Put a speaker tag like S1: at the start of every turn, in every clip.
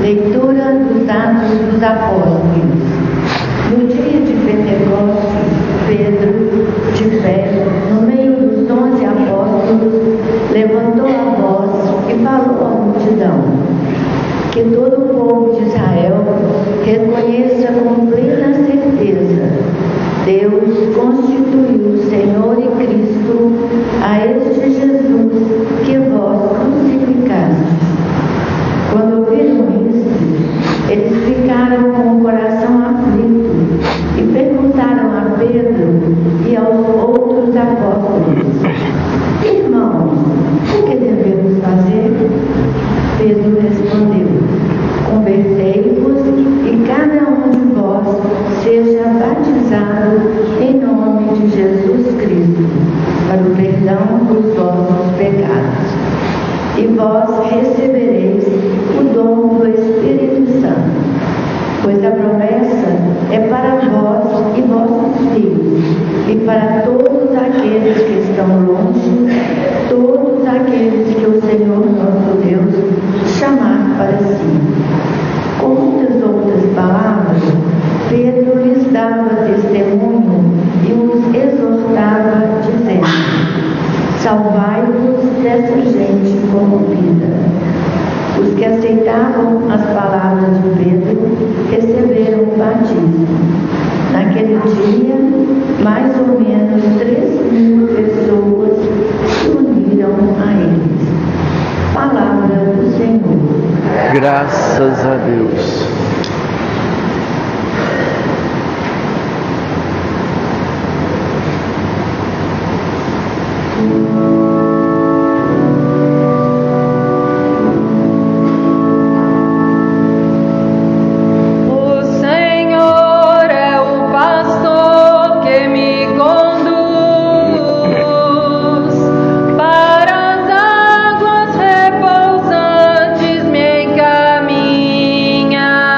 S1: Leitura dos Atos dos Apóstolos. No dia de Pentecostes, Pedro, de pé, no meio dos 11 apóstolos, levantou a voz e falou à multidão: que todo o povo de Israel reconheça com plena certeza: Deus constituiu Senhor e Cristo a este Jesus que vós crucificastes. Quando ouviram isto, eles ficaram com o coração aflito e perguntaram a Pedro e aos outros apóstolos: irmãos, o que devemos fazer? Pedro respondeu: convertei-vos e cada um de vós seja batizado em nome de Jesus Cristo para o perdão dos vossos pecados. E vós recebereis o dom do Espírito Santo, pois a promessa é para vós e vossos filhos, e para todos aqueles que estão longe, todos aqueles que o Senhor nosso Deus chamar para si. Com muitas outras palavras, Pedro lhes dava testemunho e os exortava, dizendo: salvai-vos dessa gente corrompida. Os que aceitavam as palavras de Pedro receberam o batismo. Naquele dia, mais ou menos 3.000 pessoas se uniram a eles. Palavra do Senhor.
S2: Graças a Deus.
S3: Minha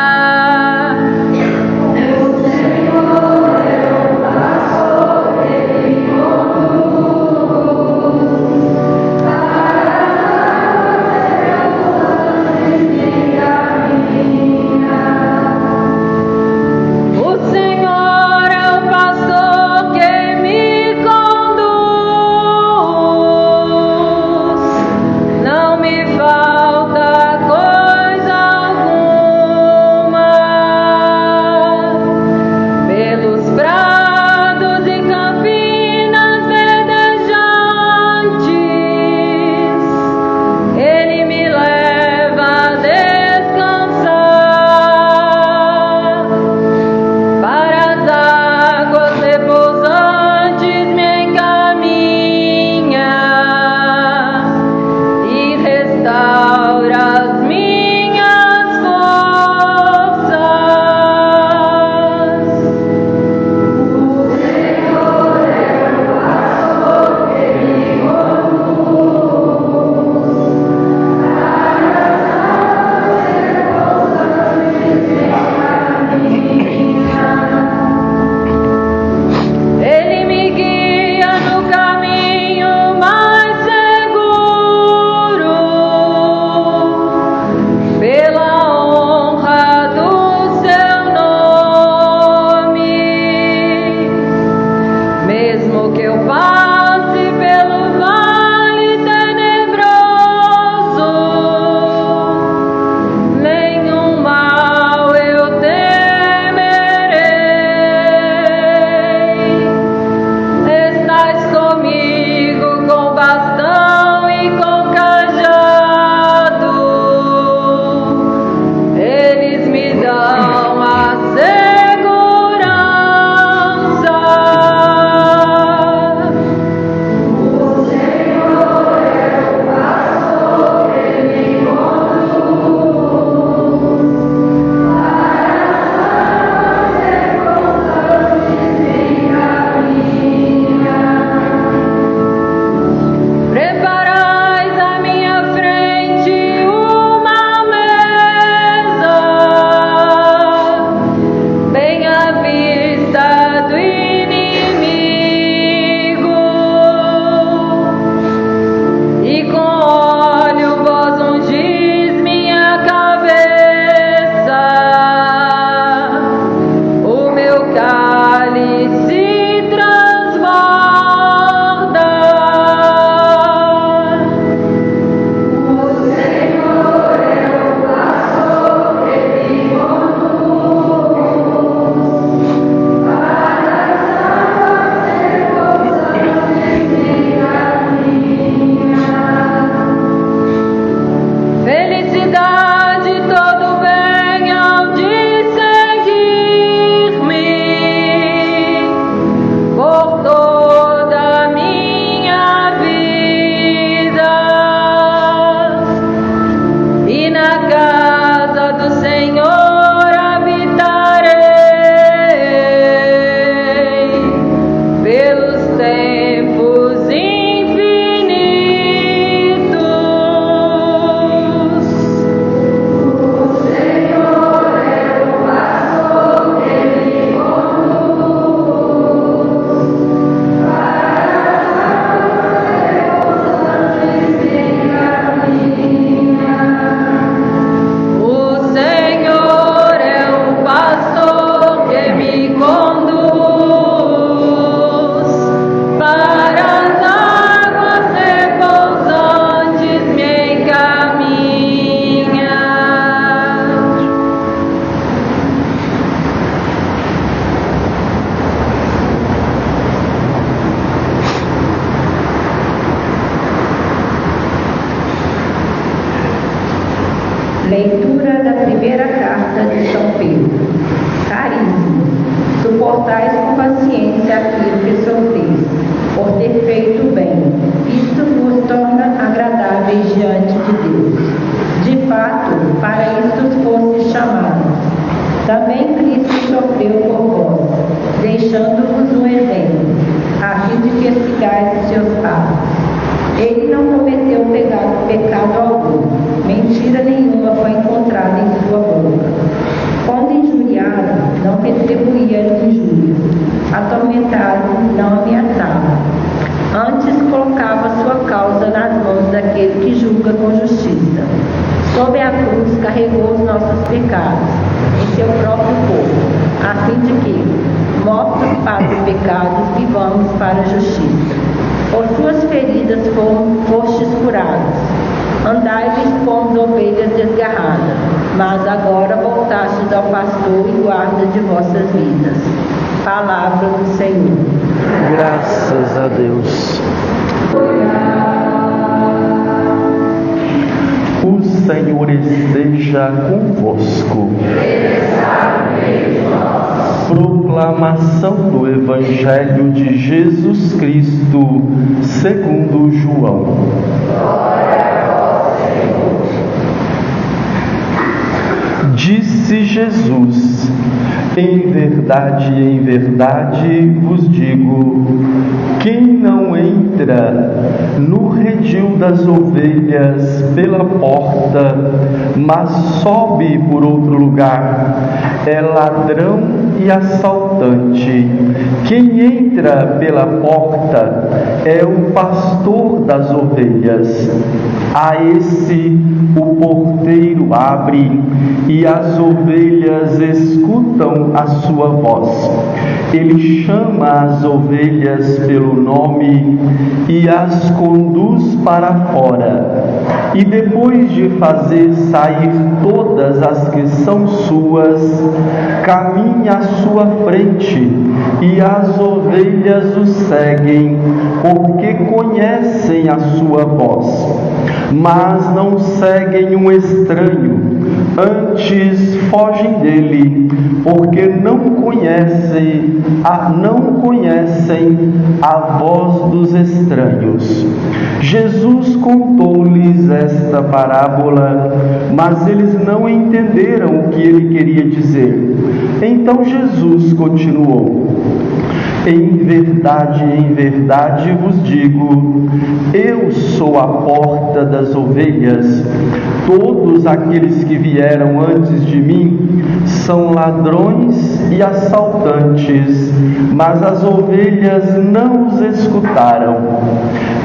S1: seus pais. Ele não cometeu pecado algum, mentira nenhuma foi encontrada em sua boca. Quando injuriaram, não retribuía injúrias, atormentaram, não ameaçava. Antes colocava sua causa nas mãos daquele que julga com justiça. Sob a cruz carregou os nossos pecados em seu próprio corpo, a fim de que, mortos para os pecados, vivamos para a justiça. Por suas feridas fostes curados. Andai-vos como ovelhas desgarradas, mas agora voltastes ao pastor e guarda de vossas vidas. Palavra do Senhor.
S2: Graças a Deus.
S3: O Senhor esteja convosco. Proclamação do Evangelho de Jesus Cristo, segundo João. Disse Jesus: em verdade vos digo, quem não entra no redil das ovelhas pela porta, mas sobe por outro lugar, é ladrão e assaltante. Quem entra pela porta é o pastor das ovelhas. A esse o porteiro abre, e as ovelhas escutam a sua voz. Ele chama as ovelhas pelo nome e as conduz para fora. E depois de fazer sair todas as que são suas, caminha à sua frente, e as ovelhas o seguem, porque conhecem a sua voz. Mas não seguem um estranho, antes fogem dele, porque não conhecem a voz dos estranhos. Jesus contou-lhes esta parábola, mas eles não entenderam o que ele queria dizer. Então Jesus continuou: em verdade vos digo, eu sou a porta das ovelhas. Todos aqueles que vieram antes de mim são ladrões e assaltantes, mas as ovelhas não os escutaram.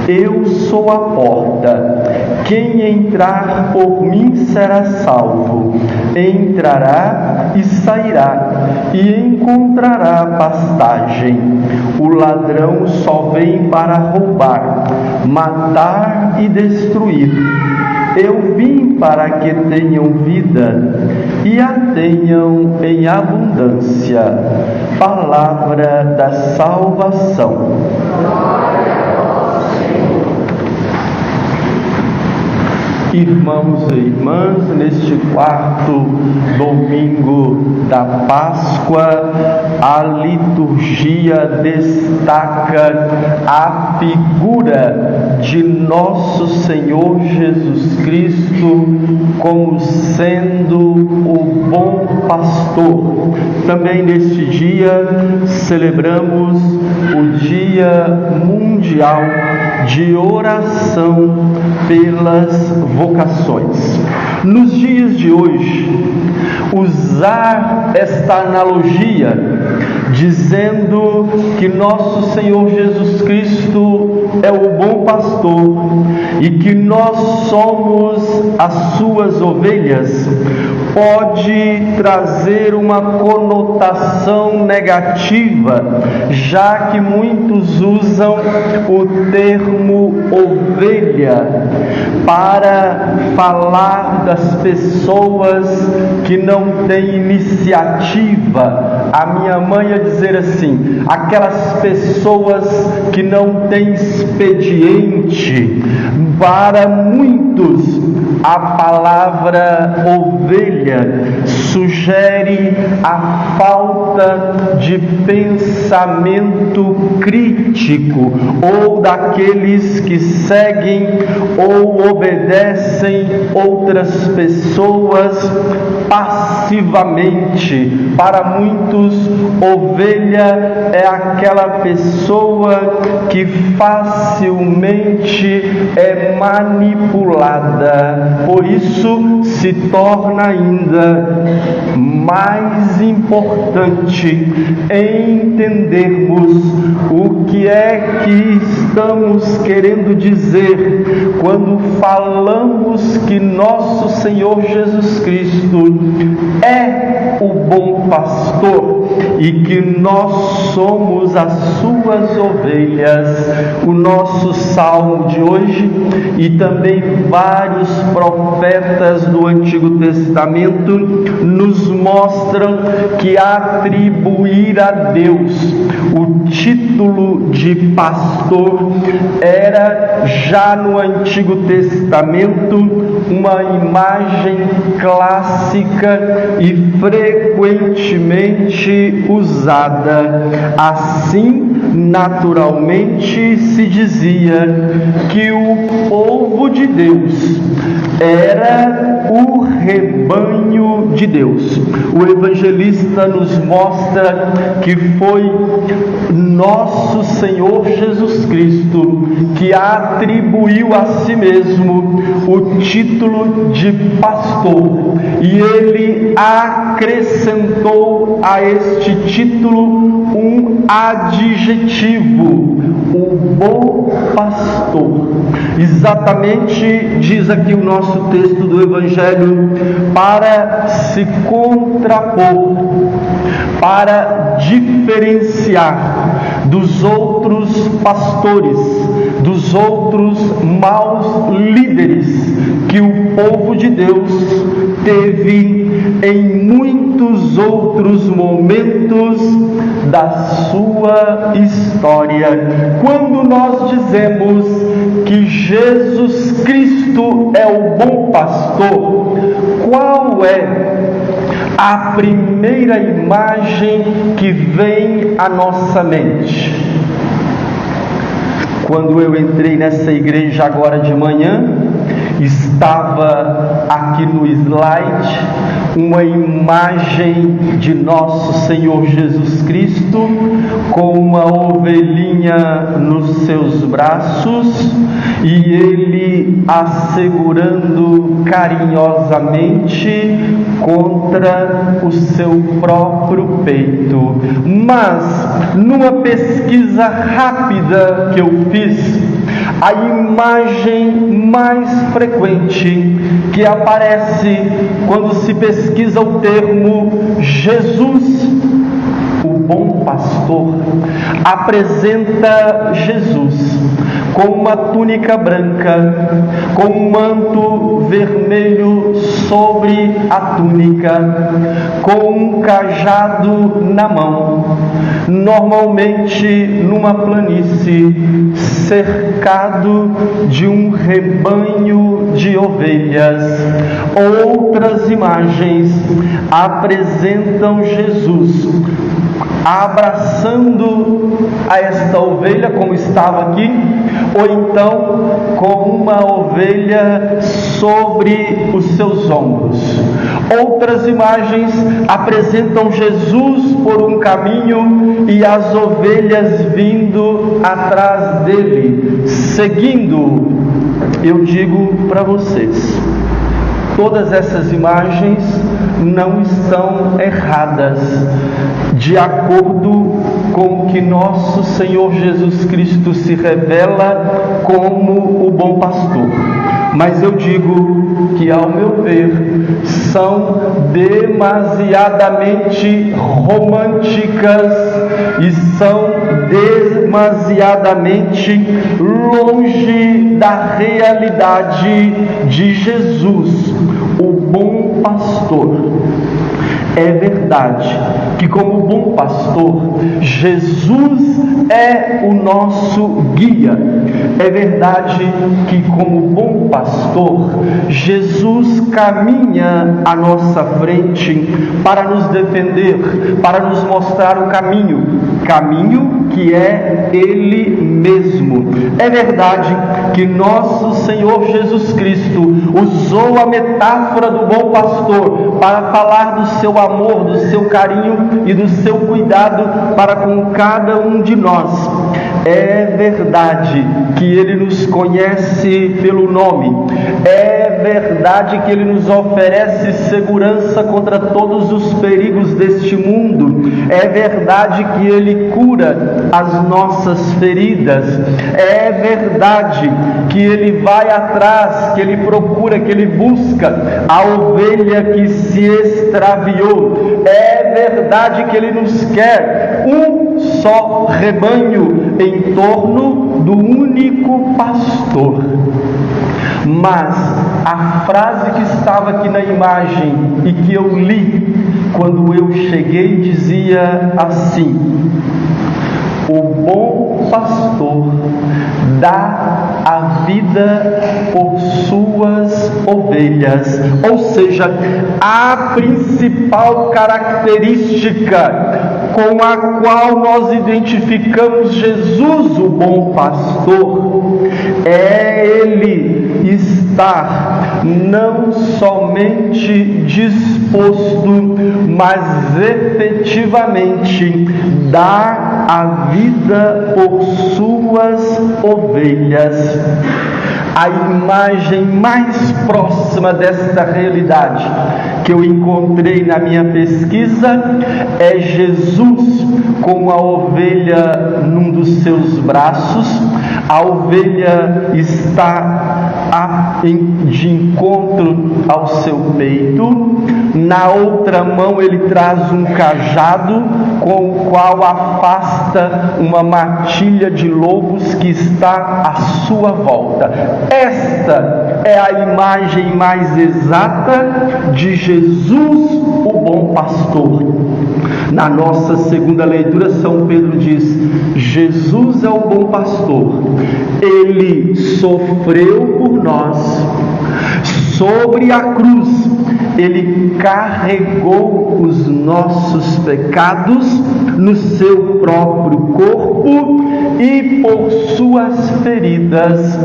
S3: Eu sou a porta. Quem entrar por mim será salvo. Entrará e sairá, e encontrará pastagem. O ladrão só vem para roubar, matar e destruir. Eu vim para que tenham vida e a tenham em abundância. Palavra da salvação. Irmãos e irmãs, neste quarto domingo da Páscoa, a liturgia destaca a figura de nosso Senhor Jesus Cristo como sendo o bom pastor. Também neste dia celebramos o Dia Mundial de Oração pelas Vocações. Nos dias de hoje, usar esta analogia, dizendo que nosso Senhor Jesus Cristo é o bom pastor e que nós somos as suas ovelhas, pode trazer uma conotação negativa, já que muitos usam o termo ovelha para falar das pessoas que não têm iniciativa. A minha mãe ia dizer assim: aquelas pessoas que não têm expediente. Para muitos, a palavra ovelha sugere a falta de pensamento crítico, ou daqueles que seguem ou obedecem outras pessoas passivamente. passivamente. Para muitos, ovelha é aquela pessoa que facilmente é manipulada. Por isso se torna ainda mais importante entendermos o que é que estamos querendo dizer quando falamos que nosso Senhor Jesus Cristo é o bom pastor e que nós somos as suas ovelhas. O nosso salmo de hoje e também vários profetas do Antigo Testamento nos mostram que atribuir a Deus o título de pastor era já no Antigo Testamento uma imagem clássica e frequentemente usada. Assim, naturalmente se dizia que o povo de Deus era o rebanho de Deus. O evangelista nos mostra que foi nosso Senhor Jesus Cristo que atribuiu a si mesmo o título de pastor, e ele acrescentou a este título um adjetivo: o bom pastor. Exatamente diz aqui o nosso texto do Evangelho, para se contrapor, para diferenciar dos outros pastores, dos outros maus líderes que o povo de Deus teve em muitos outros momentos da sua história. Quando nós dizemos que Jesus Cristo é o bom pastor, qual é a primeira imagem que vem à nossa mente? Quando eu entrei nessa igreja agora de manhã, estava aqui no slide uma imagem de nosso Senhor Jesus Cristo com uma ovelhinha nos seus braços e ele a segurando carinhosamente contra o seu próprio peito. Mas numa pesquisa rápida que eu fiz, a imagem mais frequente que aparece quando se pesquisa o termo Jesus, o bom pastor, apresenta Jesus com uma túnica branca, com um manto vermelho sobre a túnica, com um cajado na mão, normalmente numa planície, cercado de um rebanho de ovelhas. Outras imagens apresentam Jesus abraçando a esta ovelha, como estava aqui, ou então com uma ovelha sobre os seus ombros. Outras imagens apresentam Jesus por um caminho e as ovelhas vindo atrás dele, seguindo. Eu digo para vocês, todas essas imagens não estão erradas, de acordo com o que nosso Senhor Jesus Cristo se revela como o bom pastor. Mas eu digo que, ao meu ver, são demasiadamente românticas e são demasiadamente longe da realidade de Jesus, o bom pastor. É verdade que, como bom pastor, Jesus é o nosso guia. É verdade que, como bom pastor, Jesus caminha à nossa frente para nos defender, para nos mostrar o caminho que é Ele mesmo. É verdade que nosso Senhor Jesus Cristo usou a metáfora do bom pastor para falar do seu amor, do seu carinho e do seu cuidado para com cada um de nós. É verdade que Ele nos conhece pelo nome. É verdade que Ele nos oferece segurança contra todos os perigos deste mundo. É verdade que Ele cura as nossas feridas. É verdade que Ele vai atrás, que Ele procura, que Ele busca a ovelha que se extraviou. É verdade que Ele nos quer um só rebanho em torno do único pastor. Mas a frase que estava aqui na imagem e que eu li quando eu cheguei dizia assim: o bom pastor dá a vida por suas ovelhas. Ou seja, a principal característica com a qual nós identificamos Jesus, o bom pastor, é Ele estar não somente disposto, mas efetivamente dar a vida por suas ovelhas. A imagem mais próxima desta realidade que eu encontrei na minha pesquisa é Jesus com a ovelha num dos seus braços. A ovelha está de encontro ao seu peito. Na outra mão ele traz um cajado com o qual afasta uma matilha de lobos que está à sua volta. Esta é a imagem mais exata de Jesus, o bom pastor. Na nossa segunda leitura, São Pedro diz: Jesus é o bom pastor. Ele sofreu por nós. Sobre a cruz, Ele carregou os nossos pecados no seu próprio corpo, e por suas feridas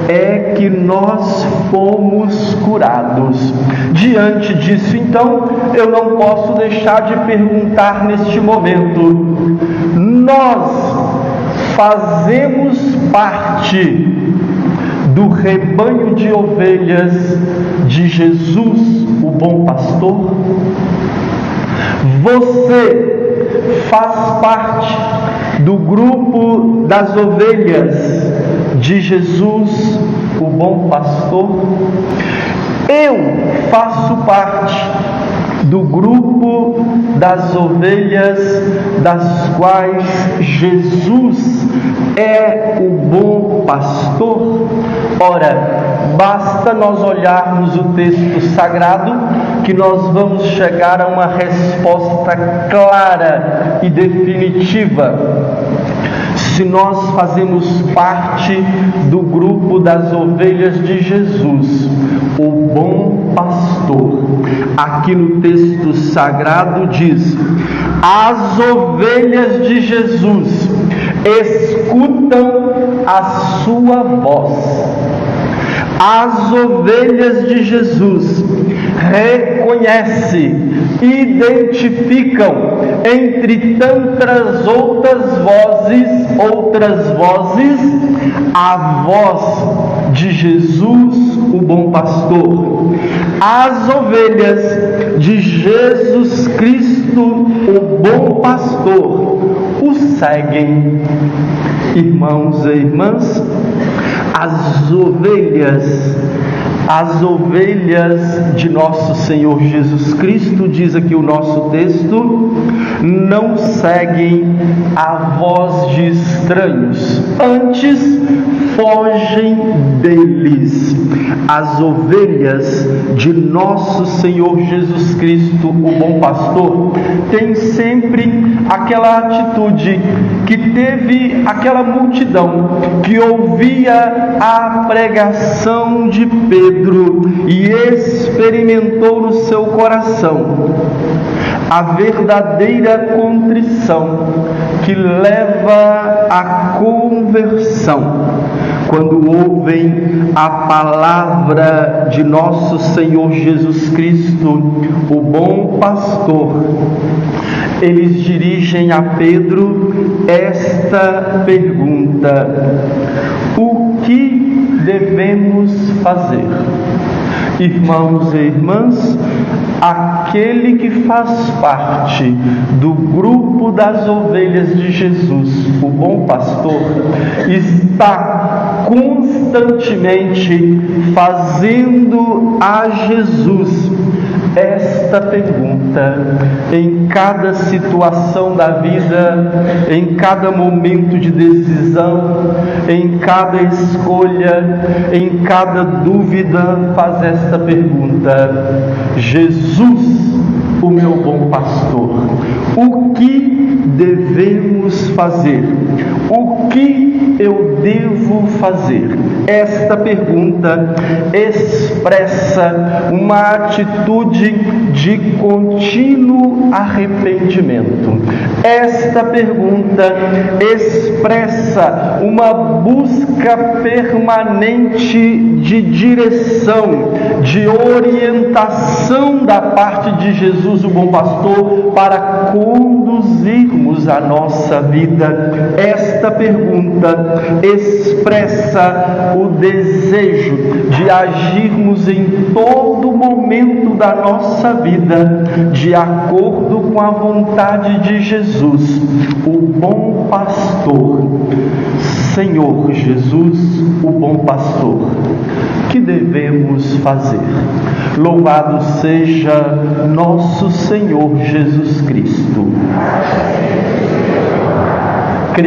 S3: é que nós fomos curados. Diante disso, então, eu não posso deixar de perguntar neste momento: nós fazemos parte do rebanho de ovelhas de Jesus, o bom pastor? Você faz parte do grupo das ovelhas de Jesus, o bom pastor? Eu faço parte do grupo das ovelhas das quais Jesus é o bom pastor? Ora, basta nós olharmos o texto sagrado que nós vamos chegar a uma resposta clara e definitiva. Se nós fazemos parte do grupo das ovelhas de Jesus, o bom pastor, aqui no texto sagrado diz: as ovelhas de Jesus escutam a sua voz. As ovelhas de Jesus reconhecem, identificam entre tantas outras vozes, a voz de Jesus, o bom pastor. As ovelhas de Jesus Cristo, o bom pastor, o seguem. Irmãos e irmãs, as ovelhas, As ovelhas de nosso Senhor Jesus Cristo, diz aqui o nosso texto, não seguem a voz de estranhos, antes fogem deles. As ovelhas de nosso Senhor Jesus Cristo, o bom pastor, tem sempre aquela atitude que teve aquela multidão que ouvia a pregação de Pedro e experimentou no seu coração a verdadeira contrição que leva à conversão. Quando ouvem a palavra de nosso Senhor Jesus Cristo, o bom pastor, eles dirigem a Pedro esta pergunta: o que devemos fazer? Irmãos e irmãs, aquele que faz parte do grupo das ovelhas de Jesus, o bom pastor, está constantemente fazendo a Jesus esta pergunta em cada situação da vida, em cada momento de decisão, em cada escolha, em cada dúvida, faz esta pergunta: Jesus, o meu bom pastor, o que devemos fazer? O que eu devo fazer? Esta pergunta expressa uma atitude de contínuo arrependimento. Esta pergunta expressa uma busca permanente de direção, de orientação da parte de Jesus, o bom pastor, para conduzirmos a nossa vida. Esta pergunta expressa o desejo de agirmos em todo momento da nossa vida de acordo com a vontade de Jesus, o bom pastor. Senhor Jesus, o bom pastor, que devemos fazer? Louvado seja nosso Senhor Jesus Cristo.